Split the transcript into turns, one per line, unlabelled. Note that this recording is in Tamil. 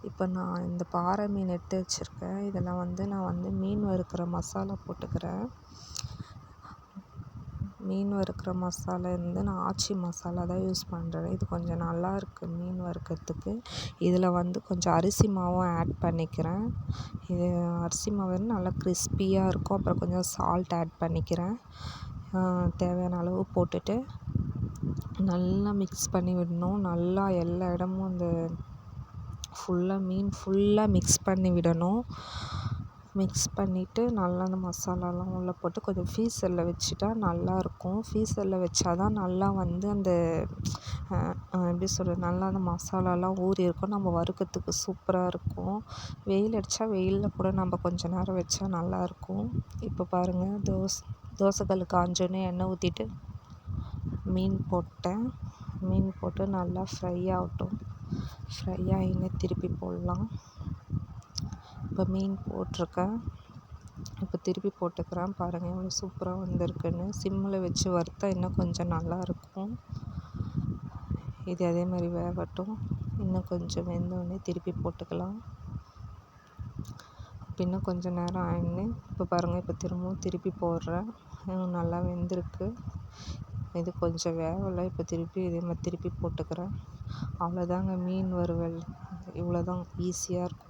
இப்போ நான் இந்த பாறை மீன் எடுத்து வச்சுருக்கேன். இதில் நான் மீன் வறுக்கிற மசாலா போட்டுக்கிறேன். மீன் வறுக்கிற மசாலா நான் ஆச்சி மசாலா தான் யூஸ் பண்ணுறேன். இது கொஞ்சம் நல்லாயிருக்கு மீன் வறுக்கிறதுக்கு. இதில் கொஞ்சம் அரிசி மாவும் ஆட் பண்ணிக்கிறேன். இது அரிசி மாவு நல்லா கிறிஸ்பியாக இருக்கும். அப்புறம் கொஞ்சம் சால்ட் ஆட் பண்ணிக்கிறேன். தேவையான அளவு போட்டுட்டு நல்லா மிக்ஸ் பண்ணி விடணும். நல்லா எல்லா இடமும் இந்த மீன் ஃபுல்லாக மிக்ஸ் பண்ணி விடணும். மிக்ஸ் பண்ணிவிட்டு நல்லா அந்த மசாலாலாம் உள்ளே போட்டு கொஞ்சம் ஃப்ரீசரில் வச்சுட்டா நல்லாயிருக்கும். ஃப்ரீசரில் வச்சா தான் நல்லா அந்த எப்படி சொல்கிறது, நல்லா அந்த மசாலாலாம் ஊறி இருக்கும். நம்ம வறுக்கிறதுக்கு சூப்பராக இருக்கும். வெயில் அடித்தா வெயிலில் கூட நம்ம கொஞ்சம் நேரம் வச்சா நல்லாயிருக்கும். இப்போ பாருங்கள், தோசைக்கல் காஞ்சோன்னே எண்ணெய் ஊற்றிட்டு மீன் போட்டேன். மீன் போட்டு நல்லா ஃப்ரை ஆகட்டும். ஃப்ரை ஆகின்னு திருப்பி போடலாம். இப்போ மீன் போட்டிருக்கேன். இப்போ திருப்பி போட்டுக்கிறேன். பாருங்கள் எவ்வளோ சூப்பராக வந்திருக்குன்னு. சிம்மில் வச்சு வறுத்தா இன்னும் கொஞ்சம் நல்லாயிருக்கும். இது அதே மாதிரி வேகட்டும். இன்னும் கொஞ்சம் வெந்தோடனே திருப்பி போட்டுக்கலாம். இப்போ இன்னும் கொஞ்சம் நேரம் ஆயிடுன்னு இப்போ பாருங்கள், இப்போ திரும்பவும் திருப்பி போடுறேன். நல்லா வெந்திருக்கு. இது கொஞ்சம் வேகலை. இப்போ திருப்பி இதே மாதிரி திருப்பி போட்டுக்கிறேன். அவ்வளோதாங்க மீன் வறுவல். இவ்வளோதான், ஈஸியாக இருக்கும்.